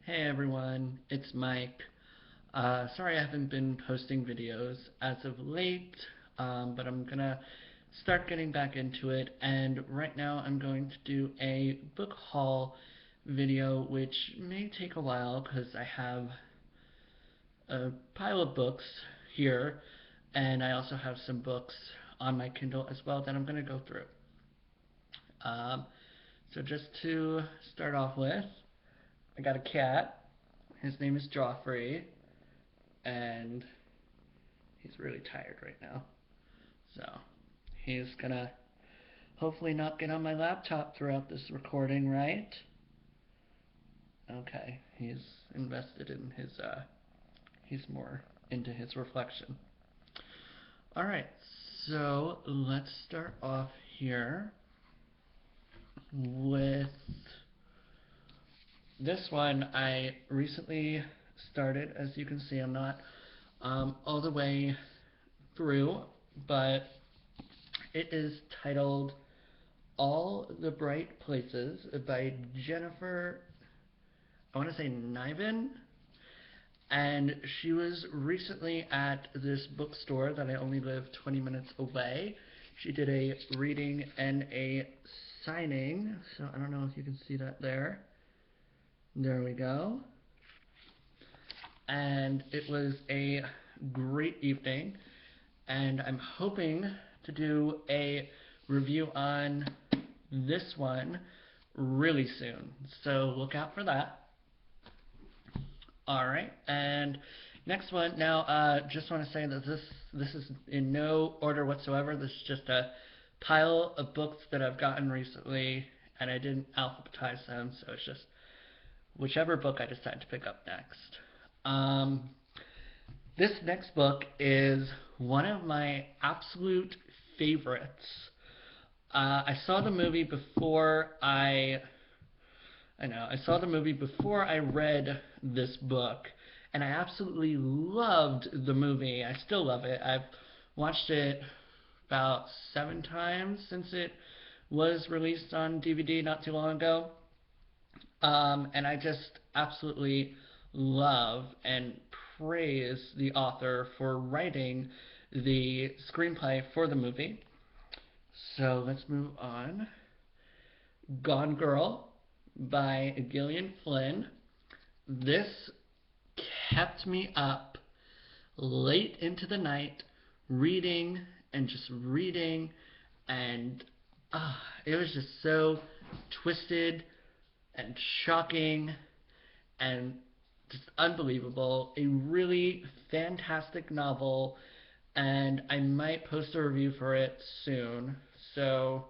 Hey everyone, it's Mike. Sorry I haven't been posting videos as of late, but I'm gonna start getting back into it. And right now I'm going to do a book haul video, which may take a while because I have a pile of books here, and I also have some books on my Kindle as well that I'm gonna go through. Um, so just to start off with, I got a cat. His name is Joffrey, and he's really tired right now. So he's gonna hopefully not get on my laptop throughout this recording, right? Okay, he's invested in his, he's more into his reflection. Alright, so let's start off here with this one. I recently started. As you can see, I'm not all the way through, but it is titled All the Bright Places by Jennifer, I want to say Niven. And she was recently at this bookstore that I only live 20 minutes away. She did a reading and a signing. So I don't know if you can see that there. There we go. And it was a great evening. And I'm hoping to do a review on this one really soon. So look out for that. Alright, and next one. Now, just want to say that this is in no order whatsoever. This is just a pile of books that I've gotten recently, and I didn't alphabetize them, so it's just whichever book I decide to pick up next. Um, this next book is one of my absolute favorites. I saw the movie before I know. I saw the movie before I read this book, and I absolutely loved the movie. I still love it. I've watched it about 7 times since it was released on DVD not too long ago. And I just absolutely love and praise the author for writing the screenplay for the movie. So let's move on. Gone Girl by Gillian Flynn. This kept me up late into the night reading and just reading, and it was just so twisted and shocking and just unbelievable. A really fantastic novel, and I might post a review for it soon, so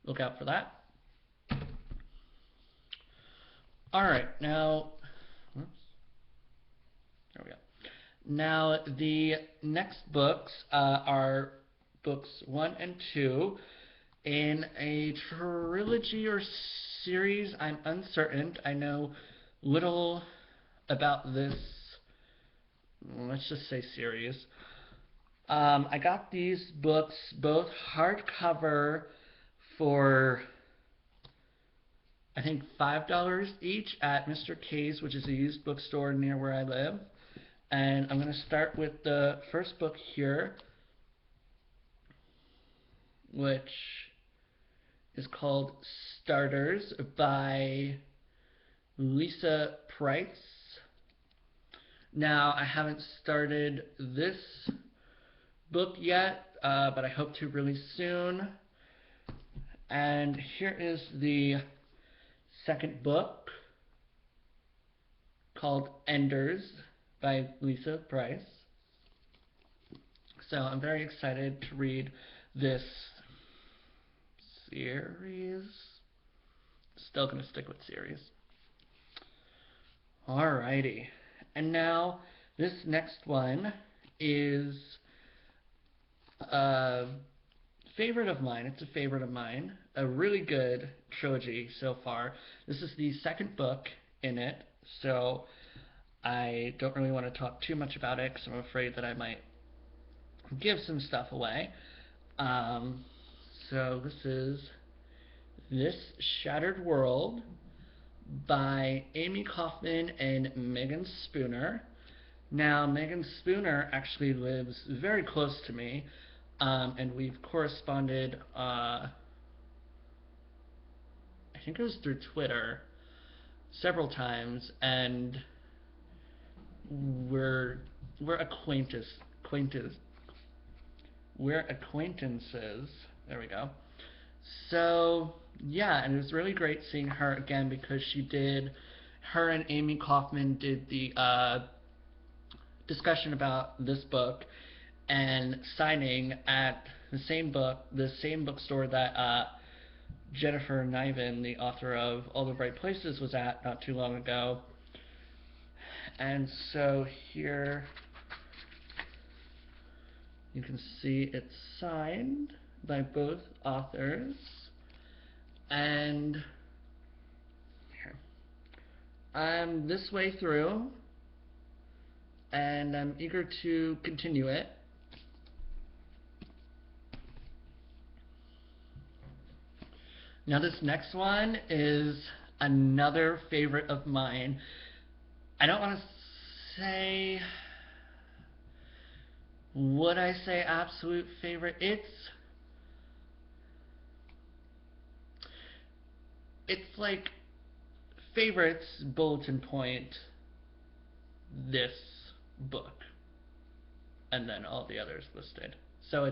look out for that. Alright, now, whoops, there we go. Now, the next books are books 1 and 2 in a trilogy or series. I'm uncertain. I know little about this, let's just say series. I got these books both hardcover for I think $5 each at Mr. K's, which is a used bookstore near where I live. And I'm going to start with the first book here, which is called Starters by Lisa Price. Now, I haven't started this book yet, but I hope to really soon. And here is the second book, called Enders by Lisa Price. So I'm very excited to read this series. Still going to stick with series. Alrighty. And now this next one is a favorite of mine. It's a favorite of mine. A really good trilogy so far. This is the second book in it, so I don't really want to talk too much about it because I'm afraid that I might give some stuff away. So this is This Shattered World by Amy Kaufman and Megan Spooner. Now, Megan Spooner actually lives very close to me, and we've corresponded, I think it was through Twitter, several times, and we're we're acquaintances. We're acquaintances. There we go. So yeah, and it was really great seeing her again because her and Amy Kaufman did the discussion about this book and signing at the same bookstore that Jennifer Niven, the author of All the Right Places, was at not too long ago. And so here you can see it's signed by both authors. And here, I'm this way through, and I'm eager to continue it. Now this next one is another favorite of mine. I don't want to say, would I say absolute favorite? It's like favorites bulletin point this book and then all the others listed. So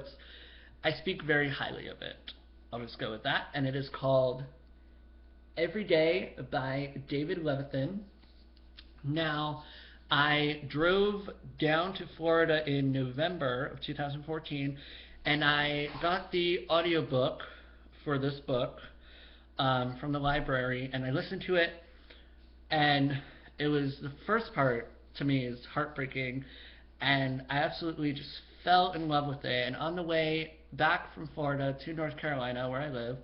I speak very highly of it. I'll just go with that. And it is called Every Day by David Levithan. Now, I drove down to Florida in November of 2014, and I got the audiobook for this book from the library, and I listened to it, and it was, the first part to me is heartbreaking, and I absolutely just fell in love with it. And on the way back from Florida to North Carolina, where I live,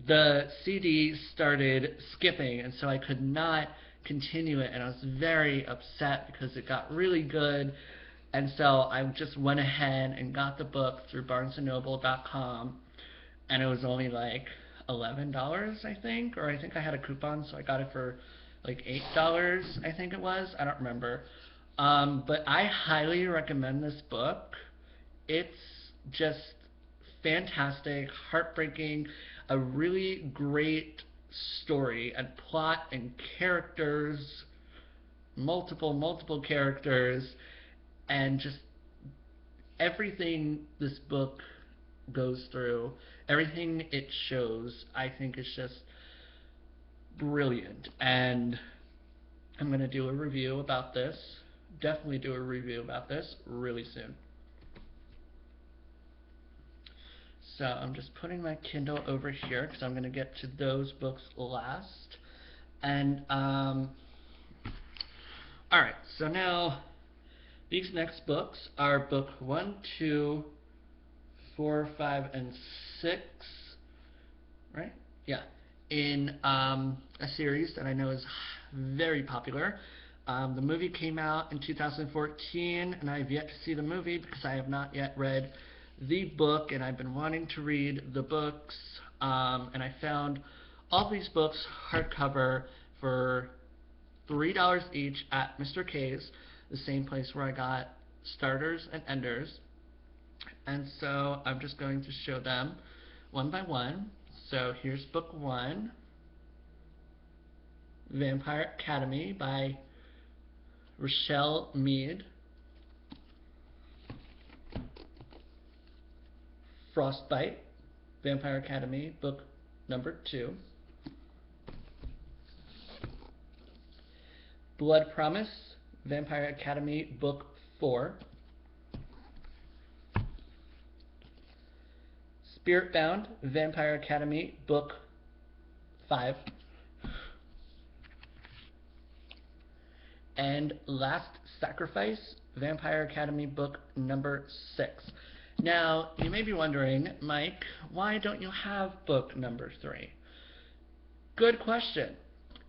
the CD started skipping, and so I could not continue it, and I was very upset because it got really good. And so I just went ahead and got the book through barnesandnoble.com, and it was only like $11, I think, or I think I had a coupon, so I got it for like $8, I think it was. I don't remember. But I highly recommend this book. It's just fantastic, heartbreaking, a really great story and plot and characters, multiple characters, and just everything this book goes through, everything it shows, I think is just brilliant. And I'm going to do a review about this, definitely do a review about this really soon. So I'm just putting my Kindle over here because I'm going to get to those books last. And alright, so now these next books are book 1, 2, 4, 5, and 6, right? Yeah, in a series that I know is very popular. The movie came out in 2014, and I've yet to see the movie because I have not yet read the book, and I've been wanting to read the books, and I found all these books hardcover for $3 each at Mr. K's, the same place where I got starters and enders. And so I'm just going to show them one by one. So here's book 1, Vampire Academy by Rochelle Mead. Frostbite, Vampire Academy, book number 2. Blood Promise, Vampire Academy, book 4. Spiritbound, Vampire Academy, book 5. And Last Sacrifice, Vampire Academy, book number 6. Now, you may be wondering, Mike, why don't you have book number 3? Good question.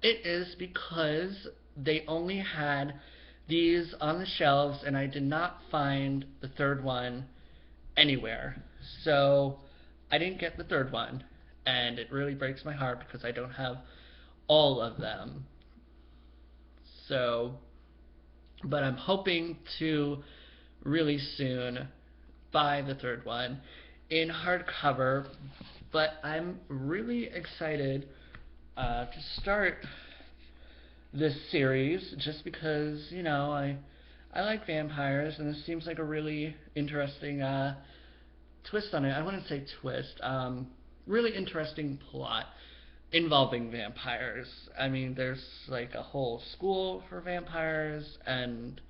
It is because they only had these on the shelves, and I did not find the third one anywhere. So I didn't get the third one, and it really breaks my heart because I don't have all of them. So, but I'm hoping to really soon buy the third one in hardcover. But I'm really excited to start this series just because, I like vampires, and this seems like a really interesting twist on it. I wouldn't say twist. Really interesting plot involving vampires. I mean, there's like a whole school for vampires, and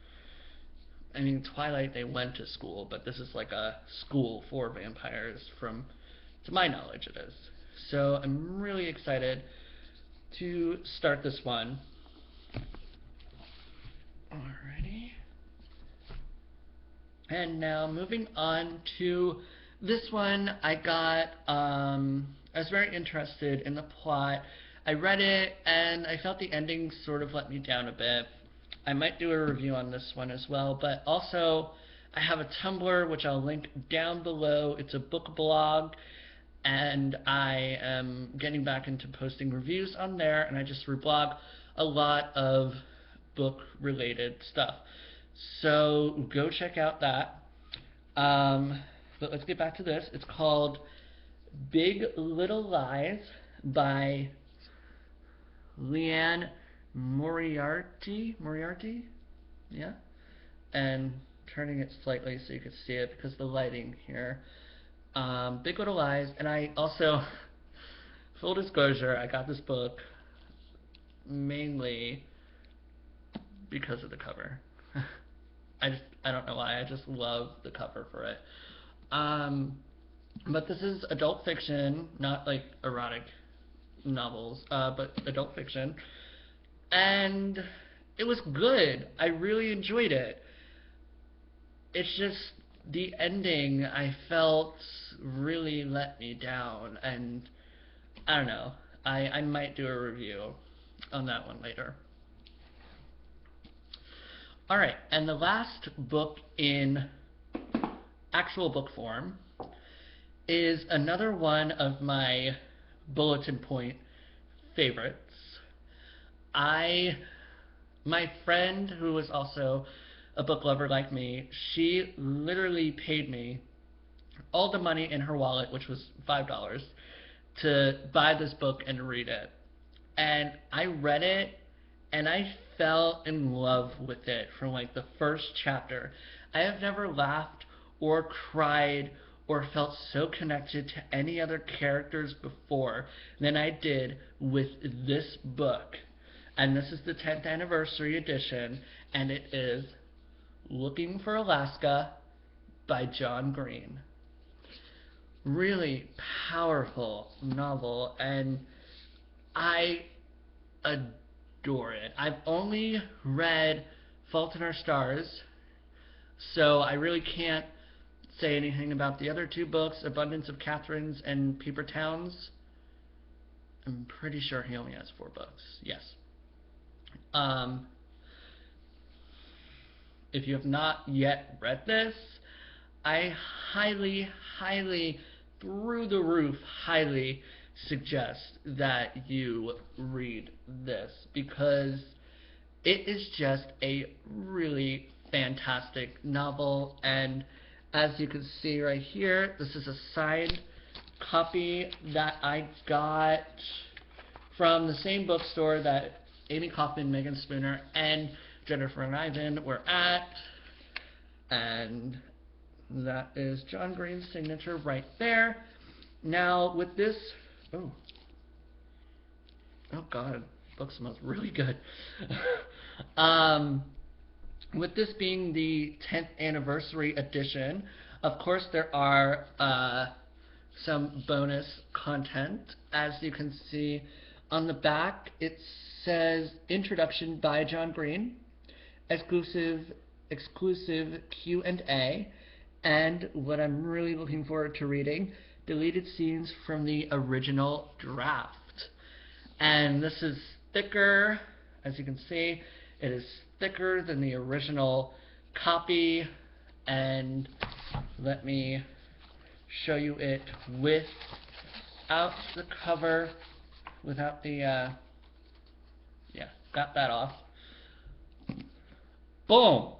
I mean, Twilight, they went to school, but this is like a school for vampires to my knowledge, it is. So I'm really excited to start this one. Alrighty. And now moving on to this one, I was very interested in the plot. I read it and I felt the ending sort of let me down a bit. I might do a review on this one as well, but also I have a Tumblr which I'll link down below. It's a book blog, and I am getting back into posting reviews on there, and I just reblog a lot of book related stuff. So go check out that. But let's get back to this. It's called Big Little Lies by Leanne Moriarty. Moriarty? Yeah? And turning it slightly so you can see it because the lighting here. Big Little Lies, and I also, full disclosure, I got this book mainly because of the cover. I don't know why, I just love the cover for it. But this is adult fiction, not like erotic novels, but adult fiction. And it was good. I really enjoyed it. It's just the ending I felt really let me down, and I don't know. I might do a review on that one later. Alright, and the last book in actual book form is another one of my bulletin point favorites. My friend, who was also a book lover like me, she literally paid me all the money in her wallet, which was $5, to buy this book and read it. And I read it, and I fell in love with it from like the first chapter. I have never laughed or cried or felt so connected to any other characters before than I did with this book. And this is the 10th anniversary edition, and it is Looking for Alaska by John Green. Really powerful novel, and I adore it. I've only read Fault in Our Stars, so I really can't say anything about the other two books, Abundance of Catherines and Paper Towns. I'm pretty sure he only has 4 books. Yes. If you have not yet read this, I highly, highly, through the roof, highly suggest that you read this, because it is just a really fantastic novel. And as you can see right here, this is a signed copy that I got from the same bookstore that Amy Kaufman, Megan Spooner, and Jennifer and Ivan were at. And that is John Green's signature right there. Now with this, oh god, the book smells really good. With this being the 10th anniversary edition, of course there are some bonus content. As you can see on the back, it says Introduction by John Green, exclusive Q&A, and what I'm really looking forward to reading, deleted scenes from the original draft. And this is thicker, as you can see, it is thicker than the original copy. And let me show you it without the cover, without the got that off. Boom!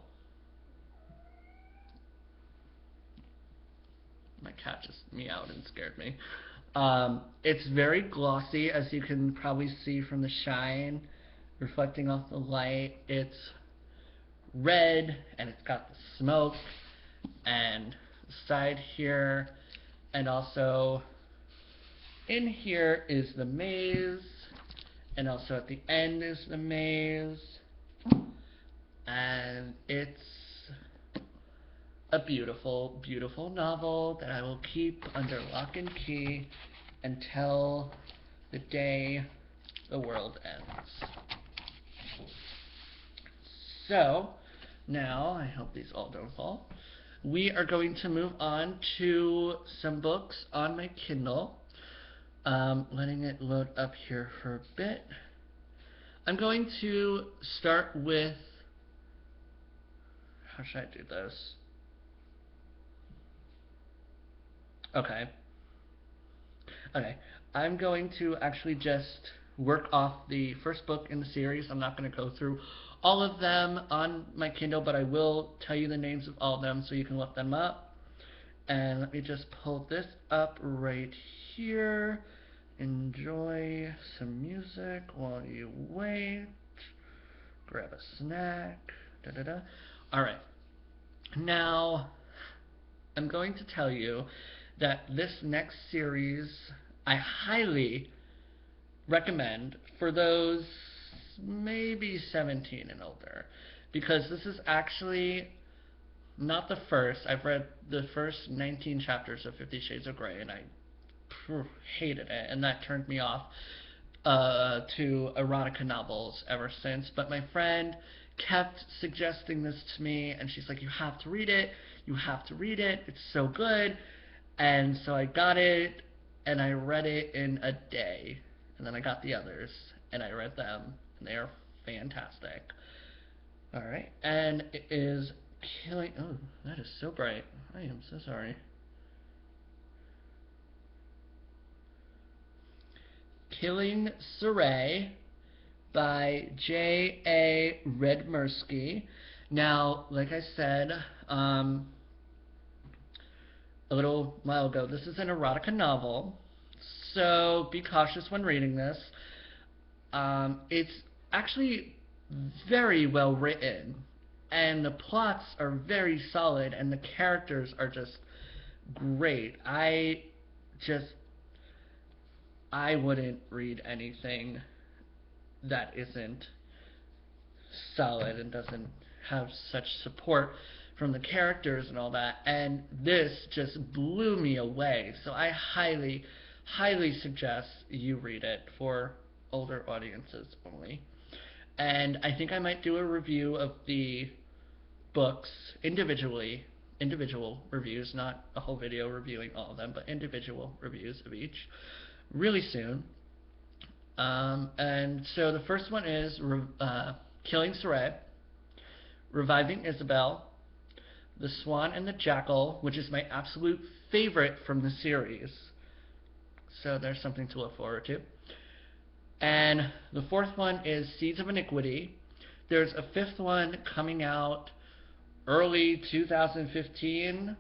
My cat just meowed and scared me. It's very glossy, as you can probably see from the shine reflecting off the light. It's red, and it's got the smoke, and the side here, and also in here is the maze, and also at the end is the maze, and it's a beautiful, beautiful novel that I will keep under lock and key until the day the world ends. So, now, I hope these all don't fall, we are going to move on to some books on my Kindle. Letting it load up here for a bit. I'm going to start with, how should I do this? Okay. I'm going to actually just work off the first book in the series. I'm not going to go through all of them on my Kindle, but I will tell you the names of all of them so you can look them up. And let me just pull this up right here. Enjoy some music while you wait. Grab a snack. Alright. Now, I'm going to tell you that this next series I highly recommend for those maybe 17 and older, because this is actually not the first. I've read the first 19 chapters of 50 Shades of Grey, and I hated it, and that turned me off to erotica novels ever since. But my friend kept suggesting this to me, and she's like, you have to read it, you have to read it, it's so good. And so I got it, and I read it in a day, and then I got the others, and I read them, and they are fantastic. Alright, and it is Killing, oh, that is so bright, I am so sorry. Killing Saray by J.A. Redmersky. Now, like I said a little while ago, this is an erotica novel, so be cautious when reading this. It's actually very well written, and the plots are very solid, and the characters are just great. I wouldn't read anything that isn't solid and doesn't have such support from the characters and all that, and this just blew me away. So I highly, highly suggest you read it for older audiences only. And I think I might do a review of the books individually, individual reviews, not a whole video reviewing all of them, but individual reviews of each, really soon. And so the first one is Killing Saray, Reviving Isabel, The Swan and the Jackal, which is my absolute favorite from the series. So there's something to look forward to. And the fourth one is Seeds of Iniquity. There's a fifth one coming out early 2015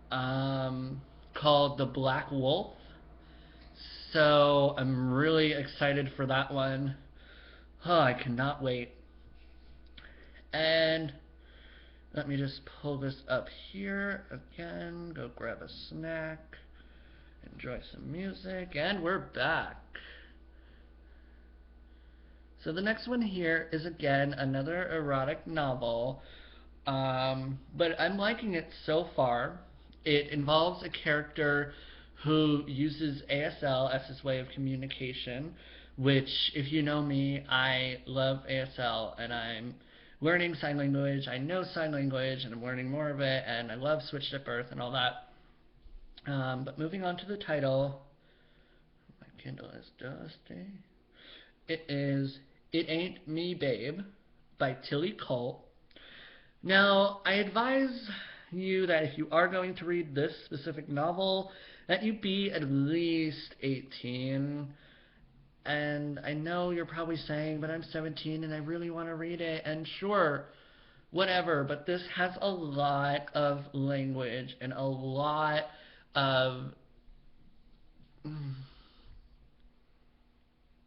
called The Black Wolf. So I'm really excited for that one. Oh, I cannot wait. And let me just pull this up here again. Go grab a snack. Enjoy some music. And we're back. So the next one here is again another erotic novel. But I'm liking it so far. It involves a character who uses ASL as his way of communication, which, if you know me, I love ASL, and I'm learning sign language. I know sign language, and I'm learning more of it, and I love Switched at Birth and all that. But moving on to the title, my Kindle is dusty. It is It Ain't Me, Babe by Tilly Colt. Now, I advise you that if you are going to read this specific novel, that you be at least 18. And I know you're probably saying, but I'm 17 and I really want to read it. And sure, whatever, but this has a lot of language and a lot of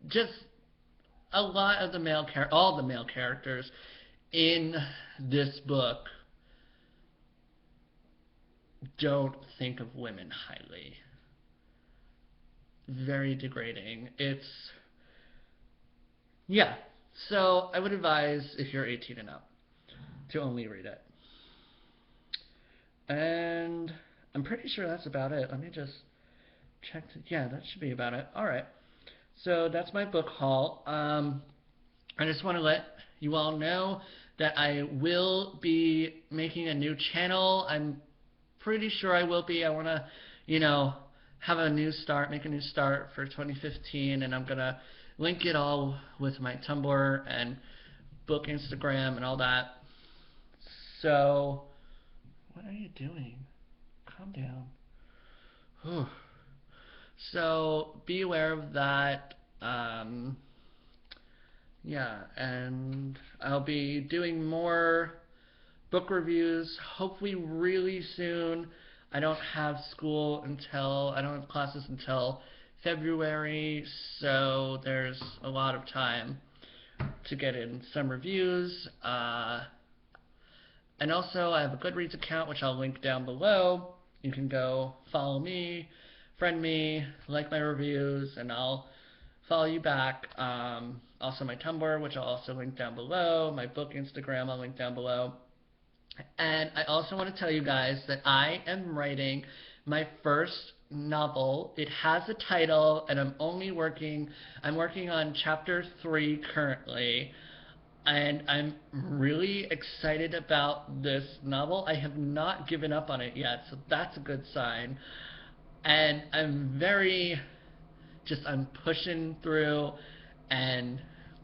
just a lot of the all the male characters in this book don't think of women highly. Very degrading. Yeah. So I would advise, if you're 18 and up, to only read it. And I'm pretty sure that's about it. Let me just check. Yeah, that should be about it. All right. So that's my book haul. I just want to let you all know that I will be making a new channel. I'm pretty sure I will be. I want to, you know, have a new start, make a new start for 2015, and I'm going to link it all with my Tumblr and book Instagram and all that. So, what are you doing? Calm down. Whew. So, be aware of that. Yeah, and I'll be doing more book reviews hopefully really soon. I don't have classes until February, so there's a lot of time to get in some reviews. And also, I have a Goodreads account, which I'll link down below. You can go follow me, friend me, like my reviews, and I'll follow you back. Also, my Tumblr, which I'll also link down below. My book Instagram, I'll link down below. And I also want to tell you guys that I am writing my first novel. It has a title, and I'm working on chapter 3 currently. And I'm really excited about this novel. I have not given up on it yet, so that's a good sign. And I'm pushing through and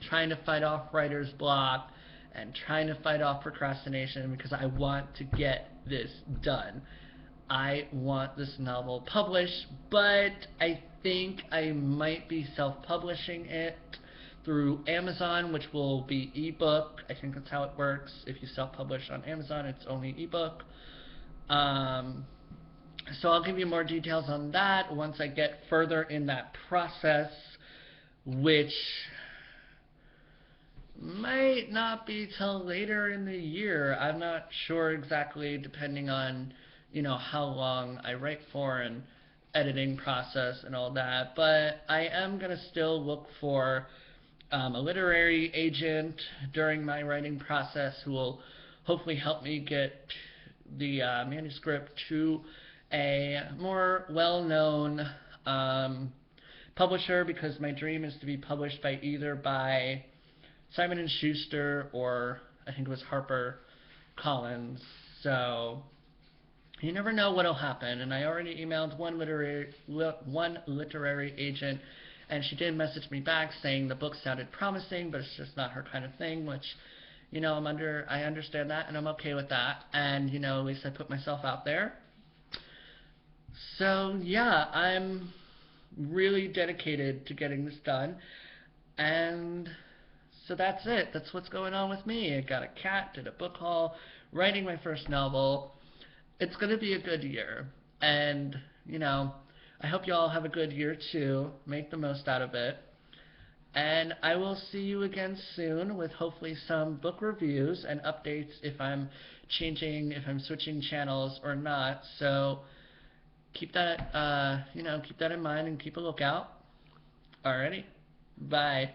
trying to fight off writer's block and trying to fight off procrastination because I want to get this done. I want this novel published, but I think I might be self-publishing it through Amazon, which will be ebook. I think that's how it works. If you self-publish on Amazon, it's only ebook. So I'll give you more details on that once I get further in that process, which might not be till later in the year. I'm not sure exactly, depending on, how long I write for and editing process and all that. But I am going to still look for a literary agent during my writing process who will hopefully help me get the manuscript to a more well-known publisher, because my dream is to be published by Simon and Schuster, or I think it was Harper Collins. So you never know what'll happen. And I already emailed one literary agent, and she did message me back saying the book sounded promising, but it's just not her kind of thing, which, I understand that, and I'm okay with that. And, at least I put myself out there. So, yeah, I'm really dedicated to getting this done. And so that's it. That's what's going on with me. I got a cat, did a book haul, writing my first novel. It's going to be a good year. And, I hope you all have a good year too. Make the most out of it. And I will see you again soon with hopefully some book reviews and updates if I'm switching channels or not. So keep that in mind and keep a lookout. Alrighty. Bye.